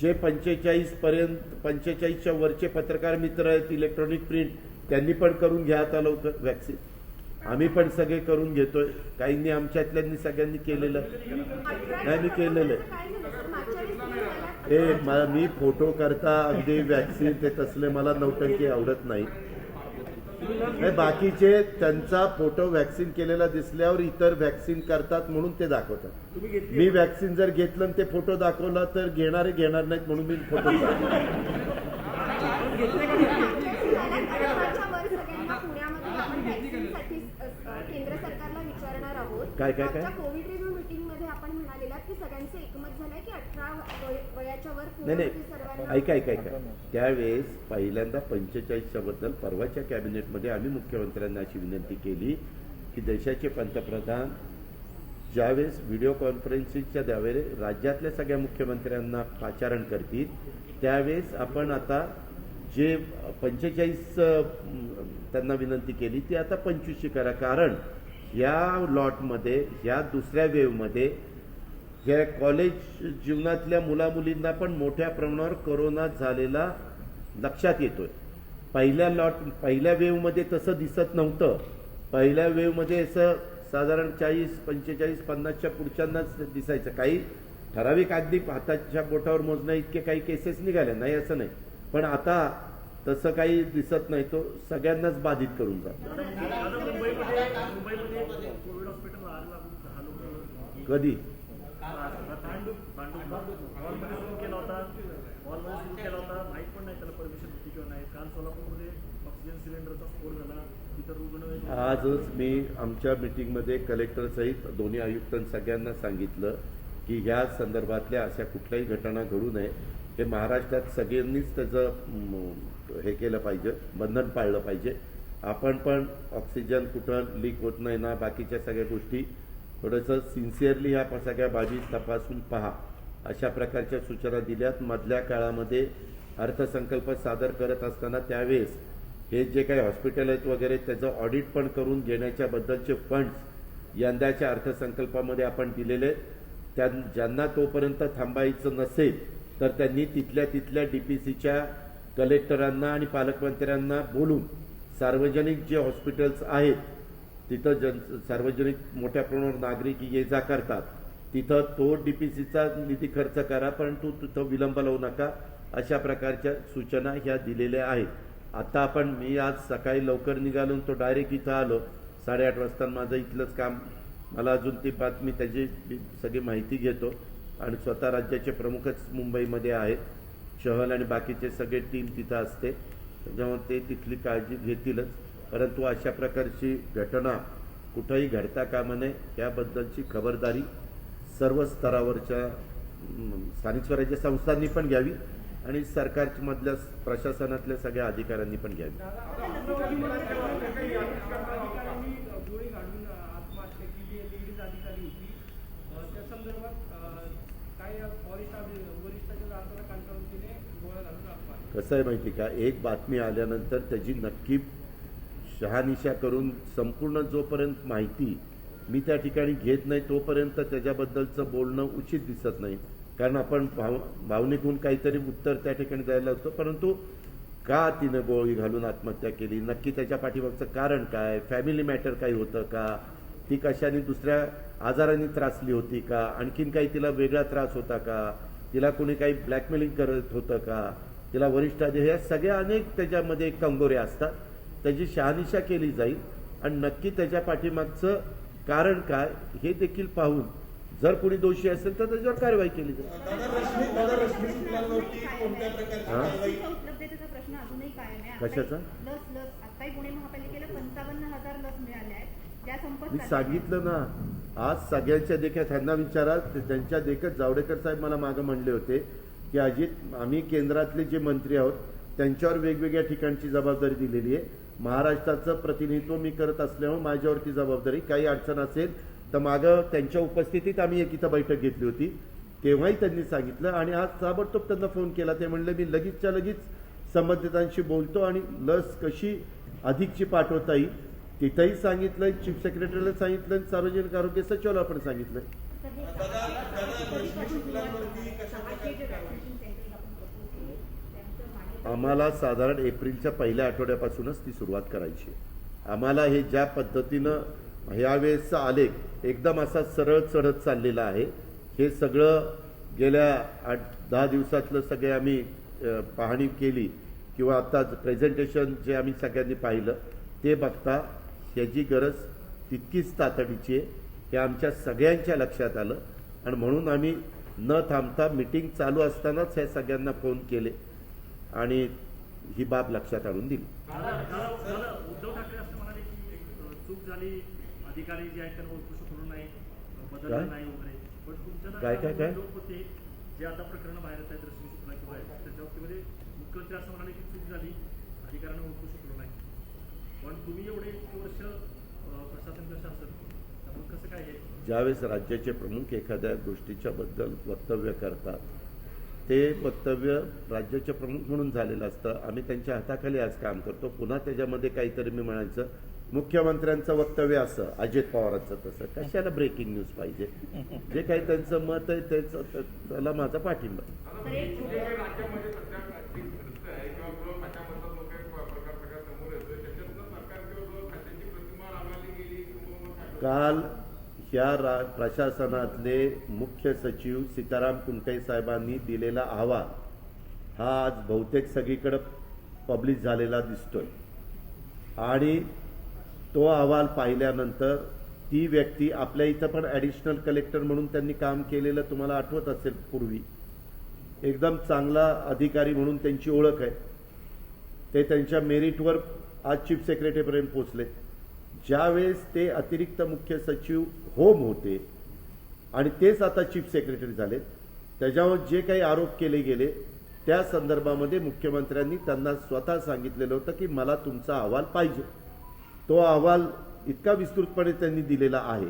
जे 45च्या वरचे पत्रकार मित्र आहेत, इलेक्ट्रॉनिक प्रिंट, त्यांनी पण करून घ्या आता लवकर वॅक्सिन. आम्ही पण सगळे करून घेतोय. काहींनी आमच्यातल्यांनी सगळ्यांनी केलेलं नाही, मी केलेलं आहे. काय झालं सर मागच्या वेळेस तुम्ही म्हणालात मी फोटो करता अगदी वॅक्सिन ते तसले मला नौटंकी आवडत नाही. नाही, बाकीचे त्यांचा फोटो वॅक्सिन केलेला दिसल्यावर इतर वॅक्सिन करतात म्हणून ते दाखवतात. तुम्ही घेतली मी वॅक्सिन जर घेतलं आणि ते फोटो दाखवला तर घेणारे घेणार नाहीत म्हणून मी फोटो अठराच्या वर सगळ्यांना पुण्यामध्ये आपण व्हॅक्सिनसाठी केंद्र सरकारला विचारणार आहोत. काय? मागच्या कोविड रिव्ह्यू मीटिंग मध्ये आपण म्हणालेलात की सगळ्यांचं एकमत झालंय की 18 वयाच्या वर नाही पुण्यामध्ये सर्वांना ऐका त्यावेळेस पहिल्यांदा 45च्या बद्दल परवाच्या कॅबिनेटमध्ये आम्ही मुख्यमंत्र्यांना अशी विनंती केली की देशाचे पंतप्रधान ज्यावेळेस व्हिडिओ कॉन्फरन्सिंगच्या द्वारे राज्यातल्या सगळ्या मुख्यमंत्र्यांना पाचारण करतील त्यावेळेस आपण आता जे 45 त्यांना विनंती केली ती आता 25 करा. कारण या लॉटमध्ये या दुसऱ्या वेव्हमध्ये या कॉलेज जीवनातल्या मुलामुलींना पण मोठ्या प्रमाणावर कोरोना झालेला लक्षात येतोय. पहिल्या वेव्हमध्ये तसं दिसत नव्हतं. पहिल्या वेव्हमध्ये असं साधारण 40, 45, 50च्या पुढच्यांनाच दिसायचं. काही ठराविक अगदी हाताच्या बोटावर मोजण्या इतके काही केसेस निघाले नाही असं नाही, पण आता तसं काही दिसत नाही. तो सगळ्यांनाच बाधित करून जातो. मुंबईमध्ये कोविड हॉस्पिटल आग लागून 10 लोक कधी हॉलमध्ये सुरू केला होता माहीत पण नाही त्याला परमिशन होती किंवा नाही. काल सोलापूरमध्ये ऑक्सिजन सिलेंडरचा स्फोट झाला, इतर रुग्ण. आजच मी आमच्या मीटिंगमध्ये कलेक्टरसहित दोन्ही आयुक्तांनी सगळ्यांना सांगितलं की ह्या संदर्भातल्या अशा कुठल्याही घटना घडू नये. हे महाराष्ट्रात सगळ्यांनीच त्याचं हे केलं पाहिजे, बंधन पाळलं पाहिजे. आपण पण ऑक्सिजन कुठं लीक होत नाही ना, बाकीच्या सगळ्या गोष्टी थोडंसं सिन्सिअरली ह्या सगळ्या बाबी तपासून पहा अशा प्रकारच्या सूचना दिल्यात. मधल्या काळामध्ये अर्थसंकल्प सादर करत असताना त्यावेळेस हे जे काही हॉस्पिटल आहेत वगैरे त्याचं ऑडिट पण करून घेण्याच्याबद्दलचे फंड्स यंदाच्या अर्थसंकल्पामध्ये आपण दिलेले. ज्यांना तोपर्यंत थांबायचं नसेल तर त्यांनी तिथल्या DPCच्या कलेक्टरांना आणि पालकमंत्र्यांना बोलून सार्वजनिक जे हॉस्पिटल्स आहेत तिथं सार्वजनिक मोठ्या प्रमाणावर नागरिक ये जा करतात तिथं तो DPCचा निधी खर्च करा, परंतु तिथं विलंब लावू नका अशा प्रकारच्या सूचना ह्या दिलेल्या आहेत. आता मी आज सकाळी लवकर निघालो तो डायरेक्ट इथं आलो 8:30 वाजता. माझं इथलंच काम, मला अजून ती बातमी त्याची सगळी माहिती घेतो आणि स्वतः राज्याचे प्रमुखच मुंबईमध्ये आहेत. चहल आणि बाकीचे सगळे टीम तिथं असते, त्याच्यामुळे ते तिथली काळजी घेतीलच. परंतु अशा प्रकारची घटना कुठंही घडता कामा नये याबद्दलची खबरदारी सर्व स्तरावरच्या स्थानिक स्वराज्य संस्थांनी पण घ्यावी आणि सरकारमधल्या प्रशासनातल्या सगळ्या अधिकाऱ्यांनी पण घ्यावी. गोळी घालून आत्महत्या केली लेडीज अधिकारी होती त्या संदर्भात काय वरिष्ठाच्या जाताना कंटाळून तिने गोळ्या घालून आत्महत्या. कसं आहे माहिती का, एक बातमी आल्यानंतर त्याची नक्की शहानिशा करून संपूर्ण जोपर्यंत माहिती मी त्या ठिकाणी घेत नाही तोपर्यंत त्याच्याबद्दलचं बोलणं उचित दिसत नाही. कारण आपण भावनिकून काहीतरी उत्तर त्या ठिकाणी द्यायला होतं, परंतु का तिनं गोळी घालून आत्महत्या केली, नक्की त्याच्या पाठीमागचं कारण काय, फॅमिली मॅटर काही होतं का, ती कशाने दुसऱ्या आजाराने त्रासली होती का, आणखीन काही तिला वेगळा त्रास होता का, तिला कोणी काही ब्लॅकमेलिंग करत होतं का, तिला वरिष्ठ ह्या सगळ्या अनेक त्याच्यामध्ये कंगोऱ्या असतात. त्याची शहानिशा केली जाईल आणि नक्की त्याच्या पाठीमागचं कारण काय हे देखील पाहून जर कोणी दोषी असेल तर त्याच्यावर कारवाई केली जाईल. उपलब्धतेचा प्रश्न अजूनही कायम आहे. कशाचा? लस आताही पुणे महापालिकेला 55,000 लस मिळाल्या आहेत त्या संपत मी सांगितलं ना, आज सगळ्यांच्या देखत ह्यांना विचारा, त्यांच्या देखत जावडेकर साहेब मला मागं म्हणले होते की अजित आम्ही केंद्रातले जे मंत्री आहोत त्यांच्यावर वेगवेगळ्या ठिकाणची जबाबदारी दिलेली आहे. महाराष्ट्राचं प्रतिनिधित्व मी करत असल्यामुळे माझ्यावरती जबाबदारी, काही अडचण असेल तर मागं त्यांच्या उपस्थितीत आम्ही एक इथं बैठक घेतली होती तेव्हाही त्यांनी सांगितलं आणि आज ताबडतोब त्यांना फोन केला. ते म्हणले मी लगेचच्या लगेच संबंधितांशी बोलतो आणि लस कशी अधिकची पाठवता येईल तिथंही सांगितलंय, चीफ सेक्रेटरीला सांगितलं, सार्वजनिक आरोग्य सचिवाला पण सांगितलंय. आम्हाला साधारण एप्रिलच्या पहिल्या आठवड्यापासूनच ती सुरुवात करायची. आम्हाला हे ज्या पद्धतीनं ह्यावेळेसचा आलेख एकदम असा सरळ चढत चाललेला आहे, हे सगळं गेल्या 8-10 दिवसातलं सगळे आम्ही पाहणी केली किंवा आता प्रेझेंटेशन जे आम्ही सगळ्यांनी पाहिलं ते बघता ह्याची गरज तितकीच तातडीची आहे हे आमच्या सगळ्यांच्या लक्षात आलं आणि म्हणून आम्ही न थांबता मीटिंग चालू असतानाच ह्या सगळ्यांना फोन केले आणि ही बाब लक्षात आणून दिली. उद्धव ठाकरे असं म्हणाले की एक चूक झाली, अधिकारी जे आहेत त्यांना ओळखू शकलो नाही, बदललं नाही वगैरे. पण तुमच्या काय? लोक होते जे आता प्रकरण बाहेर येत आहेत रश्मी शुक्ला किंवा त्याच्या बाबतीमध्ये मुख्यमंत्री असं म्हणाले की चूक झाली, अधिकाऱ्यांना ओळखू शकलो नाही. पण तुम्ही एवढे इतके वर्ष प्रशासन कसं असेल त्यामुळे कसं काय आहे? ज्यावेळेस राज्याचे प्रमुख एखाद्या गोष्टीच्या बद्दल वक्तव्य करतात ते वक्तव्य राज्याचे प्रमुख म्हणून झालेलं असतं. आम्ही त्यांच्या हाताखाली आज काम करतो. पुन्हा त्याच्यामध्ये काहीतरी मी म्हणायचं मुख्यमंत्र्यांचं वक्तव्य असं, अजित पवारांचं तसं, कशाला ब्रेकिंग न्यूज पाहिजे? जे काही त्यांचं मत आहे त्याला माझा पाठिंबा. राज्यामध्ये सध्या जी घडतं आहे किंवा गृह खात्यामधला जो काही प्रकार सगळ्या समोर येतोय त्याच्यातनं सरकार किंवा गृह खात्याची प्रतिमा रांगाली गेली किंवा काल ह्या प्रशासनातले मुख्य सचिव सीताराम कुंटे साहेबांनी दिलेला अहवाल हा आज बहुतेक सगळीकडे पब्लिश झालेला दिसतोय आणि तो अहवाल पाहिल्यानंतर ती व्यक्ती आपल्या इथं पण ॲडिशनल कलेक्टर म्हणून त्यांनी काम केलेलं तुम्हाला आठवत असेल पूर्वी, एकदम चांगला अधिकारी म्हणून त्यांची ओळख आहे. ते त्यांच्या मेरिटवर आज चीफ सेक्रेटरीपर्यंत पोचले. ज्यावेळेस ते अतिरिक्त मुख्य सचिव होम होते आणि तेच आता चीफ सेक्रेटरी झाले, त्याच्यावर जे काही आरोप केले गेले त्या संदर्भामध्ये मुख्यमंत्र्यांनी त्यांना स्वतः सांगितलेलं होतं की मला तुमचा अहवाल पाहिजे. तो अहवाल इतका विस्तृतपणे त्यांनी दिलेला आहे.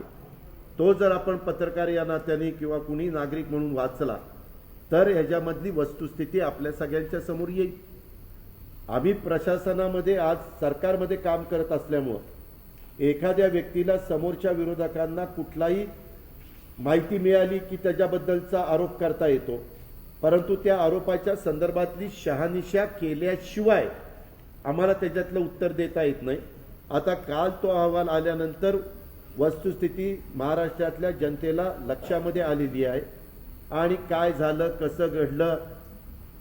तो जर आपण पत्रकार या नात्याने किंवा कुणी नागरिक म्हणून वाचला तर ह्याच्यामधली वस्तुस्थिती आपल्या सगळ्यांच्या समोर येईल. आम्ही प्रशासनामध्ये आज सरकारमध्ये काम करत असल्यामुळं एखाद्या व्यक्तीला समोरच्या विरोधकांना कुठलाही माहिती मिळाली की त्याच्याबद्दलचा आरोप करता येतो, परंतु त्या आरोपाच्या संदर्भातली शहानिशा केल्याशिवाय आम्हाला त्याच्यातलं उत्तर देता येत नाही. आता काल तो अहवाल आल्यानंतर वस्तुस्थिती महाराष्ट्रातल्या जनतेला लक्षामध्ये आलेली आहे आणि काय झालं, कसं घडलं,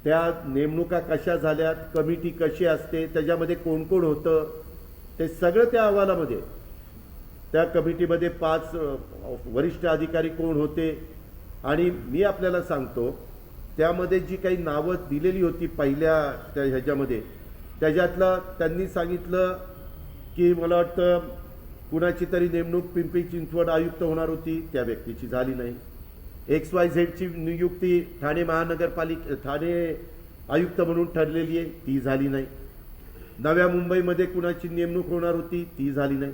त्या नेमणुका कशा झाल्यात, कमिटी कशी असते, त्याच्यामध्ये कोण कोण होतं, ते सगळं त्या अहवालामध्ये. त्या कमिटीमध्ये 5 वरिष्ठ अधिकारी कोण होते आणि मी आपल्याला सांगतो त्यामध्ये जी काही नावं दिलेली होती पहिल्या त्या ह्याच्यामध्ये, त्याच्यातलं त्यांनी सांगितलं की मला वाटतं कुणाची तरी नेमणूक पिंपरी चिंचवड आयुक्त होणार होती, त्या व्यक्तीची झाली नाही. XYZची नियुक्ती ठाणे ठाणे आयुक्त म्हणून ठरलेली आहे, ती झाली नाही. नव्या मुंबईमध्ये कुणाची नेमणूक होणार होती, ती झाली नाही.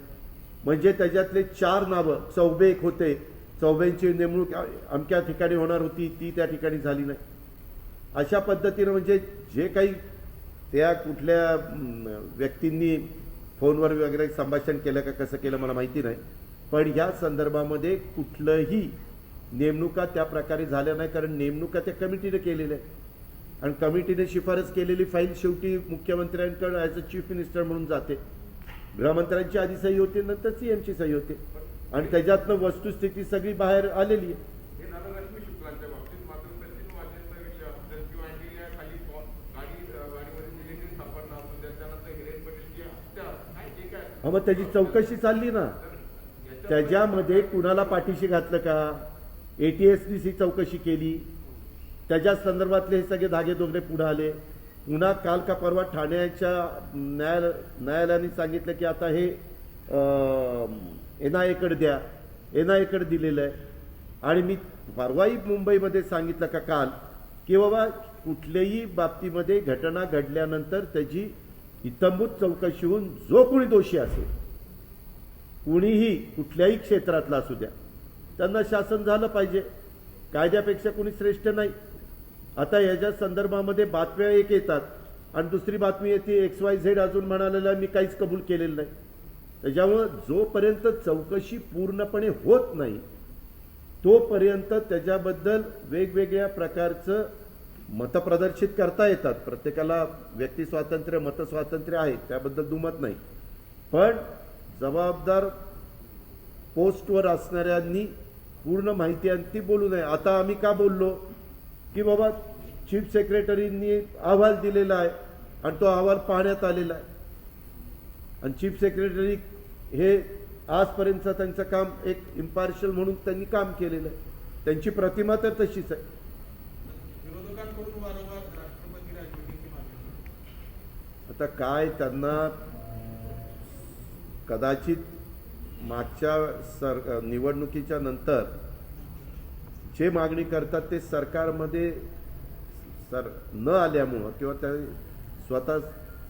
म्हणजे त्याच्यातले 4 नावं, चौबे एक होते, चौबेंची नेमणूक अमक्या ठिकाणी होणार होती, ती त्या ठिकाणी झाली नाही. अशा पद्धतीनं म्हणजे जे काही त्या कुठल्या व्यक्तींनी फोनवर वगैरे संभाषण केलं का कसं केलं मला माहिती नाही, पण ह्या संदर्भामध्ये कुठलंही नेमणुका त्या प्रकारे झाल्या नाही, कारण नेमणुका त्या कमिटीने केलेल्या आहे आणि कमिटीने शिफारस केलेली फाईल शेवटी मुख्यमंत्र्यांकडे ॲज अ चीफ मिनिस्टर म्हणून जाते. गृहमंत्र्यांची आधी सही होते, नंतर CMची सही होते आणि त्याच्यातनं वस्तुस्थिती सगळी बाहेर आलेली आहे. हे झालं रश्मी शुक्लांच्या बाबतीत. मात्र सचिन वाजेचा विषय असेल किंवा आणलेल्या खाली गाडीमध्ये दिलेली सापडणं असून त्याच्यानंतर हिरेन पटेलची हत्या काय जे काय हा मग त्याची चौकशी चालली ना. त्याच्यामध्ये कुणाला पाठीशी घातलं का, ATSDC चौकशी केली, त्याच्या संदर्भातले हे सगळे धागेदोगरे पुढे आले. पुन्हा काल का परवा ठाण्याच्या न्यायालयाने सांगितलं की आता हे NIA द्या, NIA दिलेलं आहे. आणि मी परवाही मुंबईमध्ये सांगितलं का काल की बाबा कुठल्याही बाबतीमध्ये घटना घडल्यानंतर त्याची इत्थंभूत चौकशी होऊन जो कोणी दोषी असेल, कुणीही कुठल्याही क्षेत्रातला असू द्या, त्यांना शासन झालं पाहिजे. कायद्यापेक्षा कोणी श्रेष्ठ नाही. आता याच्या संदर्भामध्ये बातम्या एक येतात आणि दुसरी बातमी येते XYZ अजून म्हणालेलं मी काहीच कबूल केलेलं नाही. त्याच्यामुळं जोपर्यंत चौकशी पूर्णपणे होत नाही तोपर्यंत त्याच्याबद्दल वेगवेगळ्या प्रकारचं मतं प्रदर्शित करता येतात. प्रत्येकाला व्यक्ती स्वातंत्र्य, मतस्वातंत्र्य आहे, त्याबद्दल दुमत नाही. पण जबाबदार पोस्टवर असणाऱ्यांनी पूर्ण माहिती आणि ती बोलू नये. आता आम्ही का बोललो की बाबा चीफ सेक्रेटरींनी अहवाल दिलेला आहे आणि तो अहवाल पाहण्यात आलेला आहे आणि चीफ सेक्रेटरी हे आजपर्यंत त्यांचं काम एक इम्पार्शियल म्हणून त्यांनी काम केलेलं आहे. त्यांची प्रतिमा तर तशीच आहे. विरोधकांकडून वारंवार राष्ट्रपती राजवटीची मागणी. आता काय त्यांना कदाचित मागच्या निवडणुकीच्या नंतर जे मागणी करतात ते सरकारमध्ये न आल्यामुळं किंवा त्या स्वतः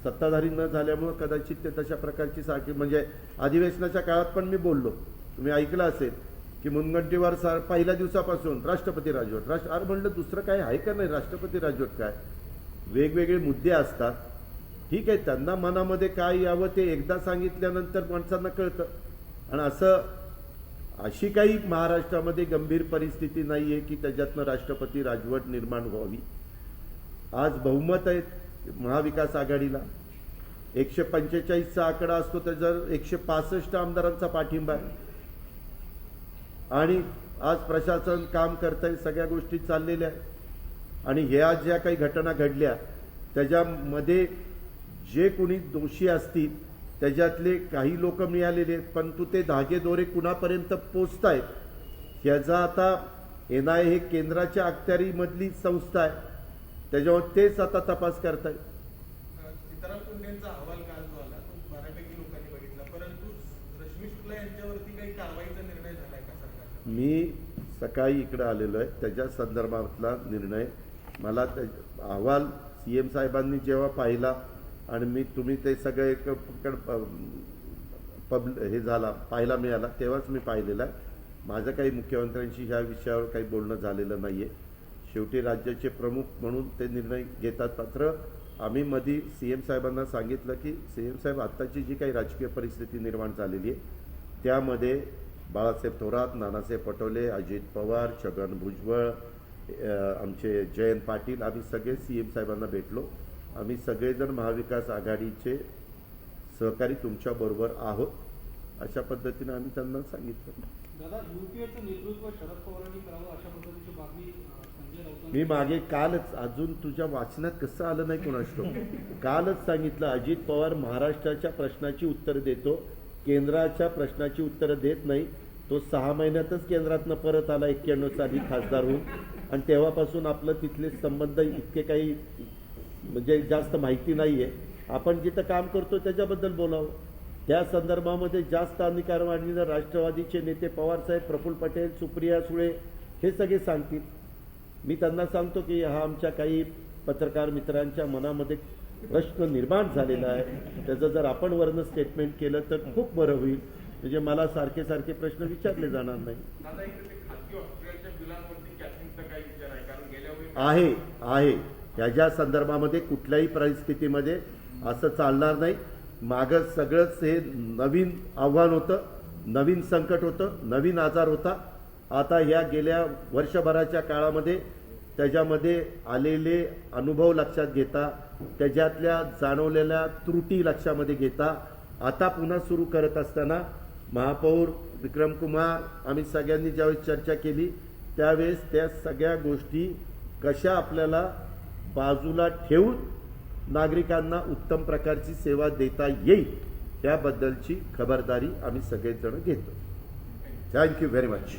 सत्ताधारी न झाल्यामुळं कदाचित ते तशा प्रकारची सारखी म्हणजे अधिवेशनाच्या काळात पण मी बोललो, तुम्ही ऐकलं असेल की मुनगंटीवार पहिल्या दिवसापासून राष्ट्रपती राजवट अरे म्हणलं दुसरं काय आहे का नाही, राष्ट्रपती राजवट काय. वेगवेगळे मुद्दे असतात, ठीक आहे, त्यांना मनामध्ये काय यावं ते एकदा सांगितल्यानंतर माणसांना कळतं. आणि अशी काही महाराष्ट्रामध्ये गंभीर परिस्थिती नाही आहे की त्याच्यातनं राष्ट्रपती राजवट निर्माण व्हावी. आज बहुमत आहे महाविकास आघाडीला, 145चा आकडा असतो त्याच्यावर 165 आमदारांचा पाठिंबा आहे आणि आज प्रशासन काम करतंय, सगळ्या गोष्टी चाललेल्या आहेत. आणि ह्या ज्या काही घटना घडल्या त्याच्यामध्ये जे कोणी दोषी असतील त्याच्यातले काही लोक मिळालेले आहेत, परंतु ते धागेदोरे कुणापर्यंत पोचतायत ह्याचा आता NIA हे केंद्राच्या अखत्यारीमधली संस्था आहे, त्याच्यावर तेच आता तपास करतायत. सीताराम कुंडेंचा अहवाल काल जो आला तो बऱ्यापैकी लोकांनी बघितला, परंतु रश्मी शुक्ला यांच्यावरती काही कारवाईचा निर्णय झालाय का सरकारचा? मी सकाळी इकडे आलेलो आहे, त्याच्या संदर्भातला निर्णय मला अहवाल CM साहेबांनी जेव्हा पाहिला आणि तुम्ही ते सगळे एक हे झाला पाहायला मिळाला तेव्हाच मी पाहिलेला आहे. माझं काही मुख्यमंत्र्यांशी ह्या विषयावर काही बोलणं झालेलं नाही आहे. शेवटी राज्याचे प्रमुख म्हणून ते निर्णय घेतात. मात्र आम्ही मध्ये CM साहेबांना सांगितलं की CM साहेब आत्ताची जी काही राजकीय परिस्थिती निर्माण झालेली आहे त्यामध्ये बाळासाहेब थोरात, नानासाहेब पटोले, अजित पवार, छगन भुजबळ, आमचे जयंत पाटील, आम्ही सगळे CM साहेबांना भेटलो. आम्ही सगळेजण महाविकास आघाडीचे सहकारी तुमच्याबरोबर आहोत अशा पद्धतीने आम्ही त्यांना सांगितलं. दादा, UPAचं नेतृत्व शरद पवारांनी करावं अशा पद्धतीची मागणी संजय राऊतांनी मी मागे कालच, अजून तुझ्या वाचनात कसं आलं नाही कोणास ठाऊक, कालच सांगितलं अजित पवार महाराष्ट्राच्या प्रश्नाची उत्तर देतो, केंद्राच्या प्रश्नाची उत्तरं देत नाही. तो 6 महिन्यातच केंद्रातनं परत आला 91 साली खासदार होऊन आणि तेव्हापासून आपलं तिथले संबंध इतके काही म्हणजे जास्त माहिती नाही आहे. आपण जिथं काम करतो त्याच्याबद्दल बोलावं. त्या संदर्भामध्ये जास्त कारवाईनं राष्ट्रवादीचे नेते पवारसाहेब, प्रफुल्ल पटेल, सुप्रिया सुळे हे सगळे सांगतील. मी त्यांना सांगतो की हा आमच्या काही पत्रकार मित्रांच्या मनामध्ये प्रश्न निर्माण झालेला आहे, त्याचं जर आपण वर्ण स्टेटमेंट केलं तर खूप बरं होईल, म्हणजे मला सारखे सारखे प्रश्न विचारले जाणार नाही. दादा, इथे ते खासगी हॉस्पिटलच्या बिलांवरती कॅपिंगचा काही विचार आहे? कारण गेल्या वेळी आहे ह्याच्या संदर्भामध्ये कुठल्याही परिस्थितीमध्ये असं चालणार नाही. मागं सगळंच हे नवीन आव्हान होतं, नवीन संकट होतं, नवीन आजार होता. आता ह्या गेल्या वर्षभराच्या काळामध्ये त्याच्यामध्ये आलेले अनुभव लक्षात घेता, त्याच्यातल्या जाणवलेल्या त्रुटी लक्षामध्ये घेता आता पुन्हा सुरू करत असताना महापौर विक्रमकुमार आम्ही सगळ्यांनी ज्यावेळेस चर्चा केली त्यावेळेस त्या सगळ्या गोष्टी कशा आपल्याला बाजूला ठेवून नागरिकांना उत्तम प्रकारची सेवा देता येईल याबद्दलची खबरदारी आम्ही सगळेजण घेतो. Thank you very much.